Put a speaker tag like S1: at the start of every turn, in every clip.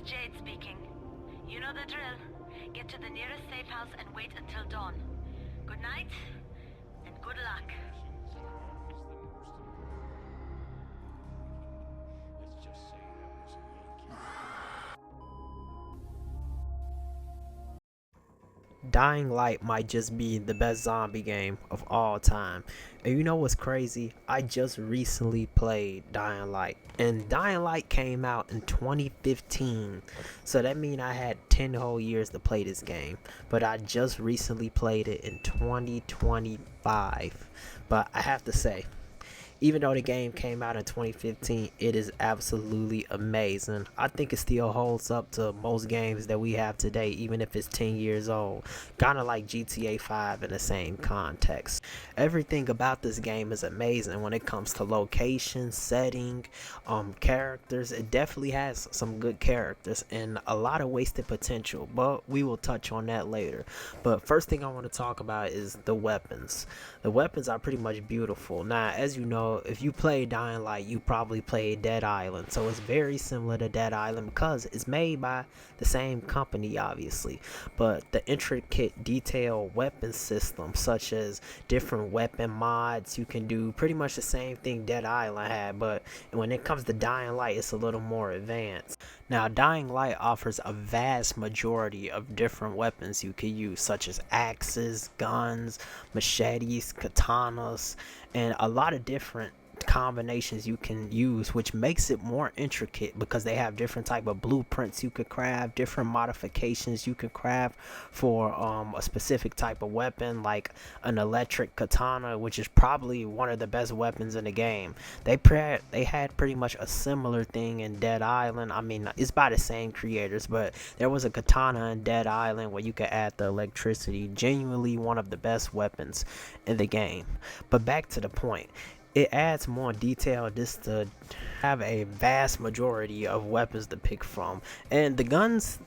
S1: Jade speaking. You know the drill. Get to the nearest safe house and wait until dawn. Good night, and good luck.
S2: Dying Light might just be the best zombie game of all time. And you know what's crazy? I just recently played Dying Light. And Dying Light came out in 2015. So that means I had 10 whole years to play this game. But I just recently played it in 2025. But I have to say, even though the game came out in 2015, it is absolutely amazing. I think it still holds up to most games that we have today, even if it's 10 years old. Kind of like GTA 5 in the same context. Everything about this game is amazing when it comes to location, setting, characters. It definitely has some good characters and a lot of wasted potential, but we will touch on that later. But first thing I want to talk about is the weapons. The weapons are pretty much beautiful. Now, as you know, if you play Dying Light, you probably played Dead Island. So it's very similar to Dead Island because it's made by the same company, obviously. But the intricate, detailed weapon system, such as different weapon mods, you can do pretty much the same thing Dead Island had. But when it comes to Dying Light, it's a little more advanced. Now, Dying Light offers a vast majority of different weapons you can use, such as axes, guns, machetes, katanas, and a lot of different combinations you can use, which makes it more intricate because they have different type of blueprints you could craft, different modifications you could craft for a specific type of weapon, like an electric katana, which is probably one of the best weapons in the game. They had pretty much a similar thing in Dead Island. I mean, it's by the same creators, but there was a katana in Dead Island where you could add the electricity. Genuinely one of the best weapons in the game. But back to the point, it adds more detail just to have a vast majority of weapons to pick from. And the guns,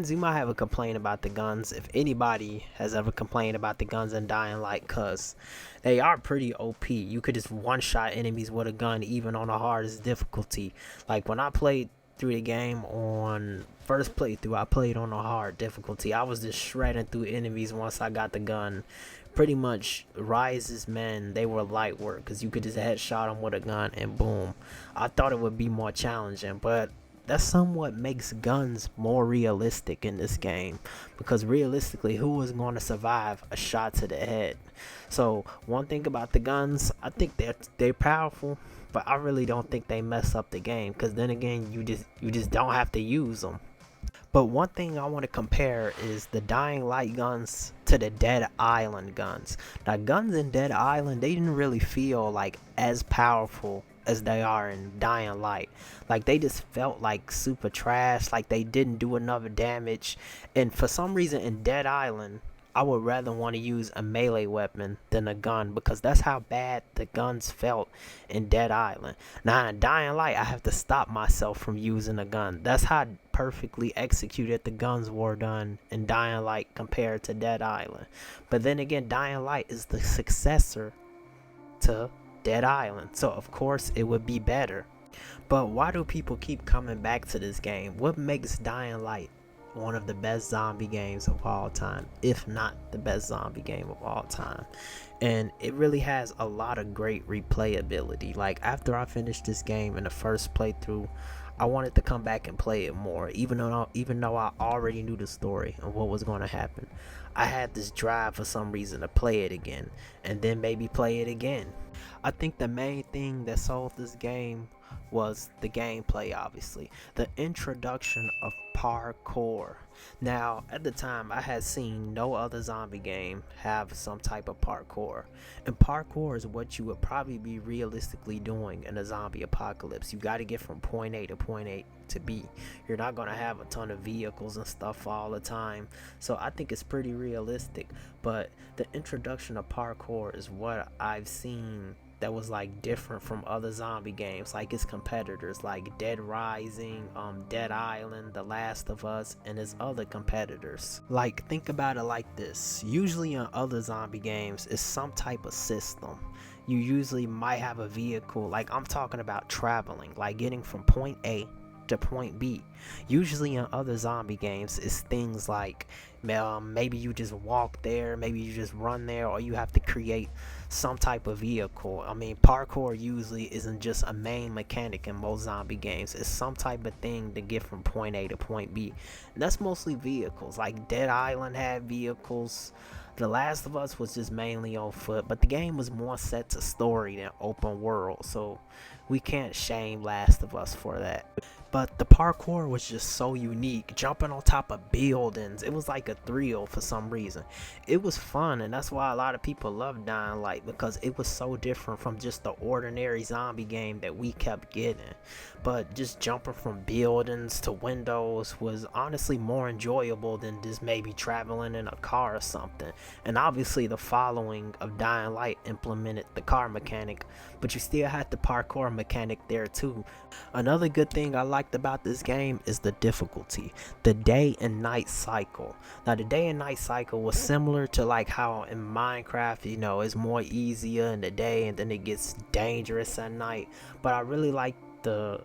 S2: you might have a complaint about the guns, if anybody has ever complained about the guns in Dying Light, cause they are pretty OP. You could just one shot enemies with a gun even on the hardest difficulty. Like when I played through the game on first playthrough, I played on a hard difficulty. I was just shredding through enemies once I got the gun. Pretty much Rise's men, they were light work because you could just headshot them with a gun and boom. I thought it would be more challenging, but that somewhat makes guns more realistic in this game, because realistically, who was going to survive a shot to the head? So one thing about the guns, I think they're powerful, but I really don't think they mess up the game, because then again, you just don't have to use them. But one thing I want to compare is the Dying Light guns to the Dead Island guns. Now, guns in Dead Island, they didn't really feel like as powerful as they are in Dying Light. Like, they just felt like super trash, like they didn't do enough damage. And for some reason in Dead Island, I would rather want to use a melee weapon than a gun, because that's how bad the guns felt in Dead Island. Now in Dying Light, I have to stop myself from using a gun. That's how perfectly executed the guns were done in Dying Light compared to Dead Island. But then again, Dying Light is the successor to Dead Island, so of course it would be better. But why do people keep coming back to this game? What makes Dying Light one of the best zombie games of all time, if not the best zombie game of all time? And it really has a lot of great replayability. Like, after I finished this game in the first playthrough, I wanted to come back and play it more, even though I already knew the story and what was going to happen. I had this drive for some reason to play it again, and then maybe play it again. I think the main thing that sold this game was the gameplay, obviously. The introduction of parkour. Now, at the time, I had seen no other zombie game have some type of parkour. And parkour is what you would probably be realistically doing in a zombie apocalypse. You got to get from point A to point A to B. You're not going to have a ton of vehicles and stuff all the time. So I think it's pretty realistic. But the introduction of parkour is what I've seen that was like different from other zombie games, like its competitors, like Dead Rising, Dead Island, The Last of Us, and its other competitors. Like, think about it like this. Usually in other zombie games, it's some type of system. You usually might have a vehicle, like I'm talking about traveling, like getting from point A to point B. Usually in other zombie games, it's things like maybe you just walk there, maybe you just run there, or you have to create some type of vehicle. I mean, parkour usually isn't just a main mechanic in most zombie games. It's some type of thing to get from point A to point B. And that's mostly vehicles. Like Dead Island had vehicles. The Last of Us was just mainly on foot, but the game was more set to story than open world, so we can't shame Last of Us for that. But the parkour was just so unique. Jumping on top of buildings, it was like a thrill for some reason. It was fun, and that's why a lot of people love Dying Light, because it was so different from just the ordinary zombie game that we kept getting. But just jumping from buildings to windows was honestly more enjoyable than just maybe traveling in a car or something. And obviously the following of Dying Light implemented the car mechanic, but you still had the parkour mechanic there too. Another good thing I liked about this game is the difficulty, the day and night cycle. Now the day and night cycle was similar to like how in Minecraft, you know, it's more easier in the day and then it gets dangerous at night. But I really like the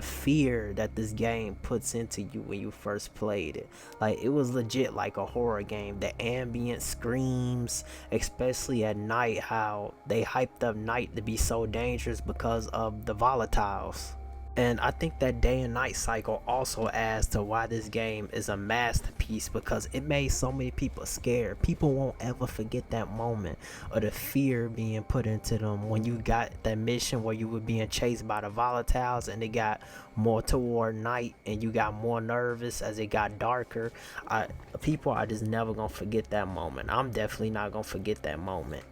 S2: fear that this game puts into you when you first played it. Like, it was legit like a horror game. The ambient screams, especially at night, how they hyped up night to be so dangerous because of the volatiles. And I think that day and night cycle also adds to why this game is a masterpiece, because it made so many people scared. People won't ever forget that moment or the fear being put into them when you got that mission where you were being chased by the volatiles and it got more toward night and you got more nervous as it got darker. People are just never gonna forget that moment. I'm definitely not gonna forget that moment.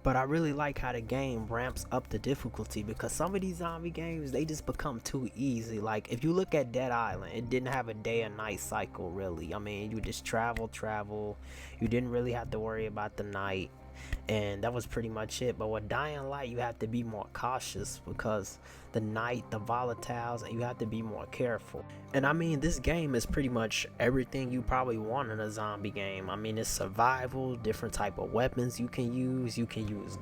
S2: But I really like how the game ramps up the difficulty, because some of these zombie games, they just become too easy. Like, if you look at Dead Island, it didn't have a day and night cycle really. I mean, you just travel. You didn't really have to worry about the night, and that was pretty much it. But with Dying Light, you have to be more cautious because the night, the volatiles, and you have to be more careful. And I mean, this game is pretty much everything you probably want in a zombie game. I mean, it's survival, different type of weapons you can use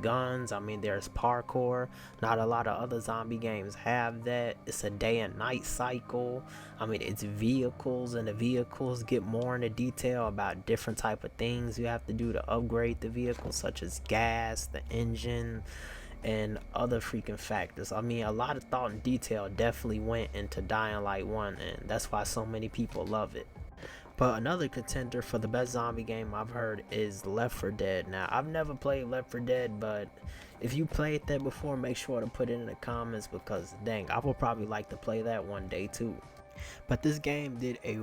S2: guns. I mean, there's parkour. Not a lot of other zombie games have that. It's a day and night cycle. I mean, it's vehicles, and the vehicles get more into detail about different type of things you have to do to upgrade the vehicle, such as gas, the engine, and other freaking factors. I mean, a lot of thought and detail definitely went into Dying Light 1, and that's why so many people love it. But another contender for the best zombie game I've heard is Left 4 Dead. Now, I've never played Left 4 Dead, but if you played that before, make sure to put it in the comments, because dang, I would probably like to play that one day too. But this game did a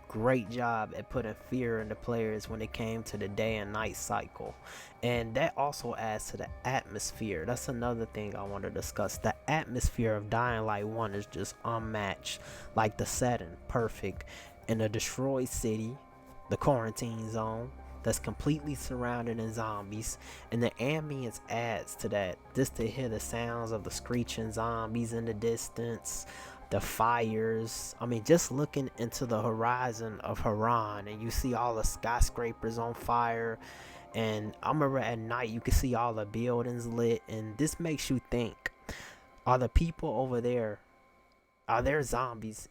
S2: great job at putting fear into players when it came to the day and night cycle. And that also adds to the atmosphere. That's another thing I want to discuss. The atmosphere of Dying Light 1 is just unmatched. Like, the setting, perfect. In a destroyed city, the quarantine zone, that's completely surrounded in zombies, and the ambience adds to that. Just to hear the sounds of the screeching zombies in the distance, the fires. I mean, just looking into the horizon of Haran and you see all the skyscrapers on fire, and I remember at night you can see all the buildings lit, and this makes you think, are the people over there, are there zombies?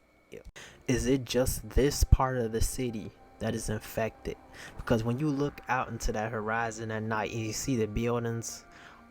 S2: Is it just this part of the city that is infected? Because when you look out into that horizon at night and you see the buildings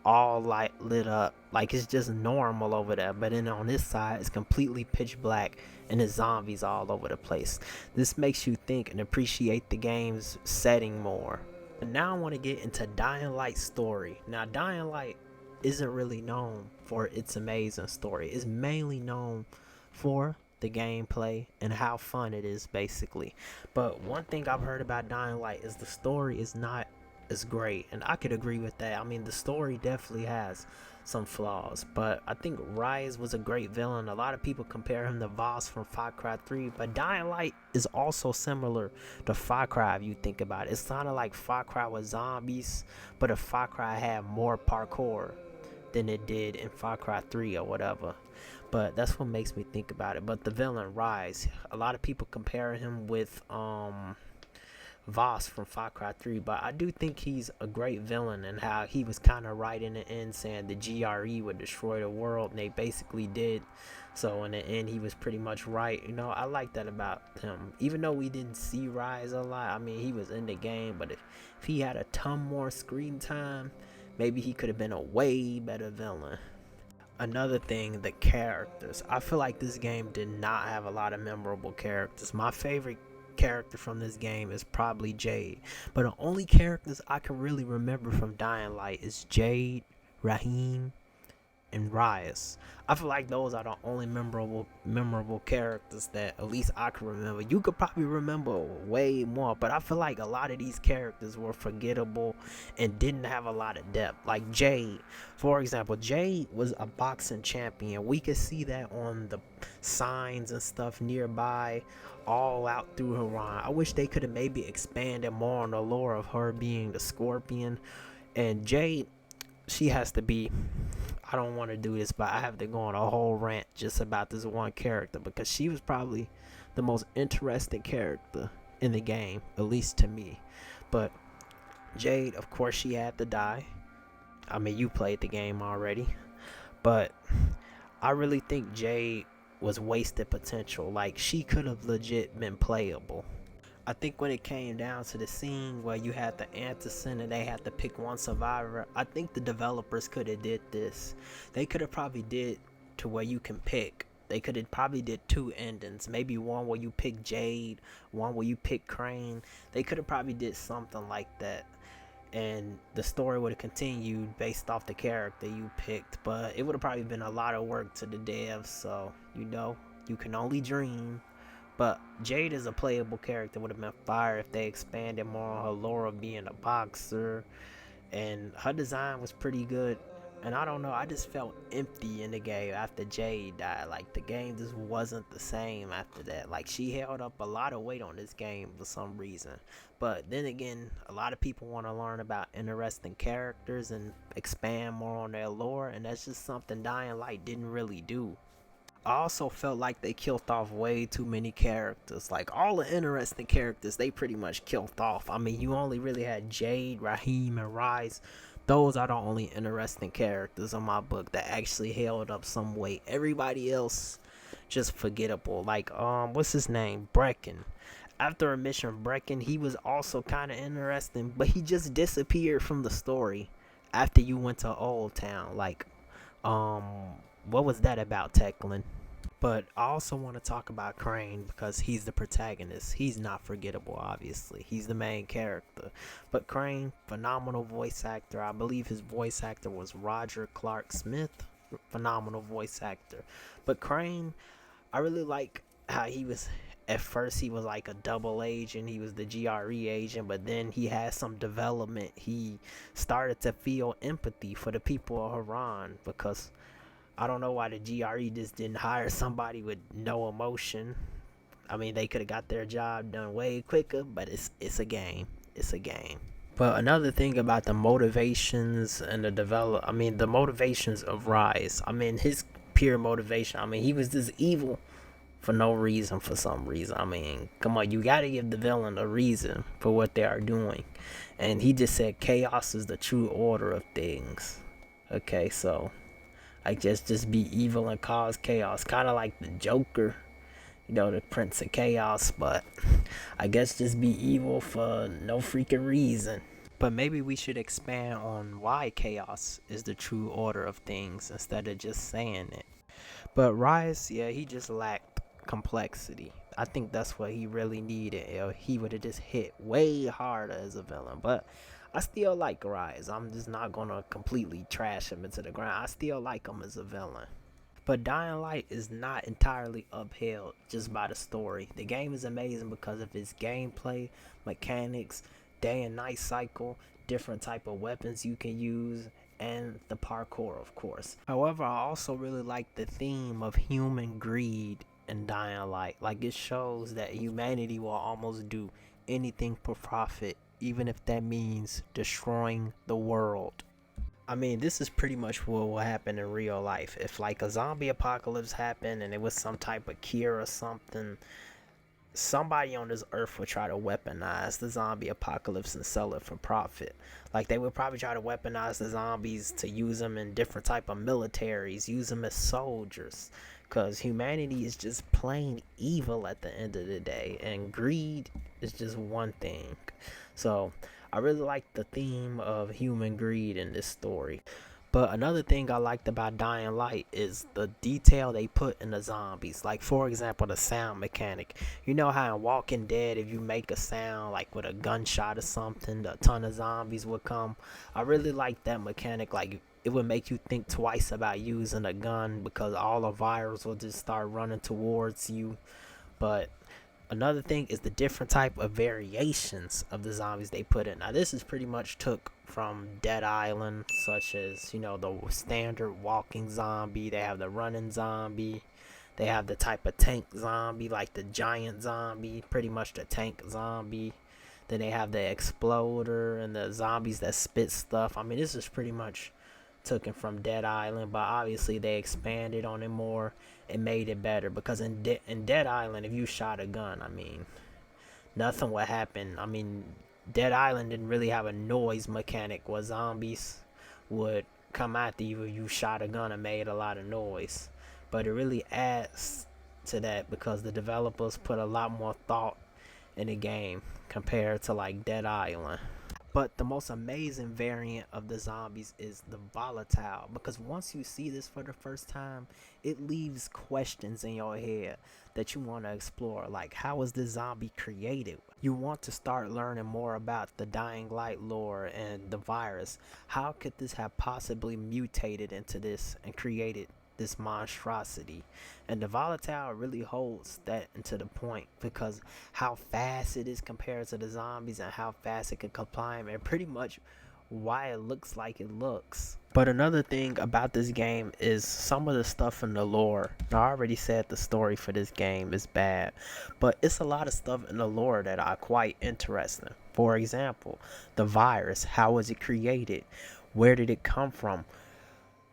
S2: all lit up, like it's just normal over there, but then on this side it's completely pitch black and there's zombies all over the place. This makes you think and appreciate the game's setting more. And now I want to get into Dying Light's story. Now, Dying Light isn't really known for its amazing story. It's mainly known for the gameplay and how fun it is, basically. But one thing I've heard about Dying Light is the story is not as great, and I could agree with that. I mean, the story definitely has some flaws, but I think Rise was a great villain. A lot of people compare him to Voss from Far Cry 3, but Dying Light is also similar to Far Cry if you think about it. It's kind of like Far Cry with zombies, but if Far Cry had more parkour than it did in Far Cry 3 or whatever. But that's what makes me think about it. But the villain Rise, a lot of people compare him with Voss from Far Cry 3, but I do think he's a great villain, and how he was kind of right in the end saying the GRE would destroy the world, and they basically did. So in the end, he was pretty much right. You know, I like that about him. Even though we didn't see Rise a lot, I mean, he was in the game, but if he had a ton more screen time, maybe he could have been a way better villain. Another thing, the characters. I feel like this game did not have a lot of memorable characters. My favorite character from this game is probably Jade, but the only characters I can really remember from Dying Light is Jade, Raheem, and Rias. I feel like those are the only memorable characters that at least I can remember. You could probably remember way more, but I feel like a lot of these characters were forgettable and didn't have a lot of depth. Like Jade, for example, Jade was a boxing champion. We could see that on the signs and stuff nearby, all out through Haran. I wish they could have maybe expanded more on the lore of her being the Scorpion. And Jade, she has to be, I don't want to do this, but I have to go on a whole rant just about this one character, because she was probably the most interesting character in the game, at least to me. But Jade, of course, she had to die. I mean, you played the game already, but I really think Jade was wasted potential. Like, she could have legit been playable. I think when it came down to the scene where you had the Anderson and they had to pick one survivor, I think the developers could have did this. They could have probably did to where you can pick. They could have probably did two endings. Maybe one where you pick Jade, one where you pick Crane. They could have probably did something like that. And the story would have continued based off the character you picked. But it would have probably been a lot of work to the devs. So, you know, you can only dream. But Jade is a playable character. Would have been fire if they expanded more on her lore of being a boxer. And her design was pretty good. And I don't know, I just felt empty in the game after Jade died. Like, the game just wasn't the same after that. Like, she held up a lot of weight on this game for some reason. But then again, a lot of people want to learn about interesting characters and expand more on their lore. And that's just something Dying Light didn't really do. I also felt like they killed off way too many characters. Like, all the interesting characters, they pretty much killed off. I mean, you only really had Jade, Raheem, and Rise. Those are the only interesting characters in my book that actually held up some weight. Everybody else, just forgettable. Like, what's his name? Brecken. After a mission, Brecken, he was also kind of interesting, but he just disappeared from the story after you went to Old Town. Like, um, what was that about, Techland? But I also want to talk about Crane because he's the protagonist. He's not forgettable, obviously. He's the main character. But Crane, phenomenal voice actor. I believe his voice actor was Roger Clark Smith. Phenomenal voice actor. But Crane, I really like how he was. At first, he was like a double agent. He was the GRE agent, but then he had some development. He started to feel empathy for the people of Haran because I don't know why the GRE just didn't hire somebody with no emotion. I mean, they could have got their job done way quicker, but it's a game. It's a game. But another thing about the motivations and the motivations of Rise. I mean, his pure motivation. I mean, he was just evil for no reason, for some reason. I mean, come on, you gotta give the villain a reason for what they are doing. And he just said chaos is the true order of things. Okay, so like just be evil and cause chaos. Kind of like the Joker, you know, the Prince of Chaos. But I guess just be evil for no freaking reason. But maybe we should expand on why chaos is the true order of things instead of just saying it. But Rise, yeah, he just lacked complexity. I think that's what he really needed. He would have just hit way harder as a villain. But I still like Rise. I'm just not gonna completely trash him into the ground. I still like him as a villain. But Dying Light is not entirely upheld just by the story. The game is amazing because of its gameplay, mechanics, day and night cycle, different type of weapons you can use, and the parkour, of course. However, I also really like the theme of human greed in Dying Light. Like, it shows that humanity will almost do anything for profit, even if that means destroying the world. I mean, this is pretty much what will happen in real life. If like a zombie apocalypse happened and it was some type of cure or something, somebody on this earth would try to weaponize the zombie apocalypse and sell it for profit. Like they would probably try to weaponize the zombies to use them in different type of militaries, use them as soldiers, because humanity is just plain evil at the end of the day, and greed is just one thing. So I really like the theme of human greed in this story. But another thing I liked about Dying Light is the detail they put in the zombies. Like, for example, the sound mechanic. You know how in Walking Dead, if you make a sound like with a gunshot or something, a ton of zombies would come. I really like that mechanic. Like, it would make you think twice about using a gun because all the virus will just start running towards you. But another thing is the different type of variations of the zombies they put in. Now this is pretty much took from Dead Island, such as, you know, the standard walking zombie. They have the running zombie. They have the type of tank zombie, like the giant zombie, pretty much the tank zombie. Then they have the exploder and the zombies that spit stuff. I mean, this is pretty much taken from Dead Island, but obviously they expanded on it more and made it better, because in Dead Island, if you shot a gun, I mean, nothing would happen. I mean, Dead Island didn't really have a noise mechanic where zombies would come after you if you shot a gun and made a lot of noise. But it really adds to that because the developers put a lot more thought in the game compared to like Dead Island. But the most amazing variant of the zombies is the volatile, because once you see this for the first time, it leaves questions in your head that you want to explore. Like, how was this zombie created? You want to start learning more about the Dying Light lore and the virus. How could this have possibly mutated into this and created this monstrosity? And the volatile really holds that into the point, because how fast it is compared to the zombies and how fast it can climb, and pretty much why it looks like it looks. But another thing about this game is some of the stuff in the lore. I already said the story for this game is bad, but it's a lot of stuff in the lore that are quite interesting. For example, the virus. How was it created? Where did it come from?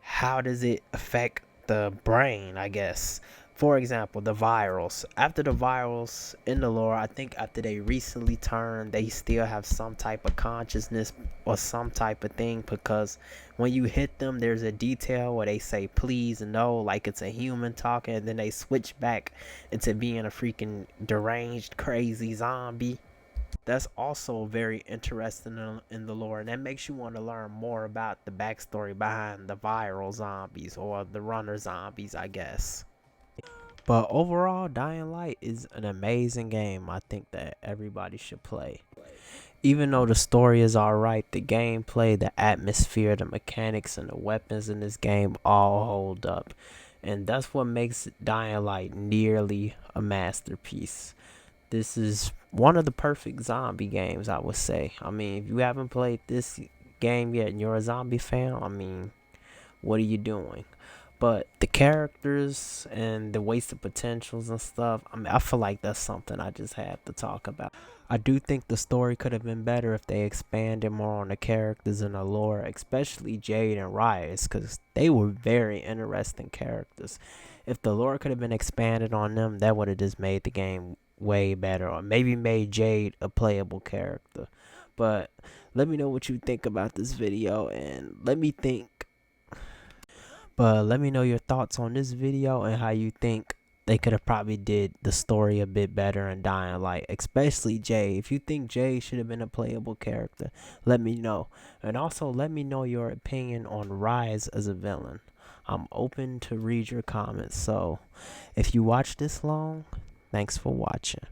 S2: How does it affect the brain, I guess? For example, the virals. After the virals in the lore, I think after they recently turned, they still have some type of consciousness or some type of thing, because when you hit them, there's a detail where they say please and no, like it's a human talking, and then they switch back into being a freaking deranged, crazy zombie. That's also very interesting in the lore, and that makes you want to learn more about the backstory behind the viral zombies, or the runner zombies, I guess. But overall, Dying Light is an amazing game. I think that everybody should play. Even though the story is alright, the gameplay, the atmosphere, the mechanics, and the weapons in this game all hold up. And that's what makes Dying Light nearly a masterpiece. This is one of the perfect zombie games, I would say. I mean, if you haven't played this game yet and you're a zombie fan, I mean, what are you doing? But the characters and the wasted potentials and stuff, I mean, I feel like that's something I just have to talk about. I do think the story could have been better if they expanded more on the characters and the lore, especially Jade and Riot, because they were very interesting characters. If the lore could have been expanded on them, that would have just made the game way better, or maybe made Jade a playable character. But let me know what you think about this video, and let me know your thoughts on this video and how you think they could have probably did the story a bit better in Dying Light, especially Jay. If you think Jay should have been a playable character, let me know. And also let me know your opinion on Rise as a villain. I'm open to read your comments. So if you watch this long, thanks for watching.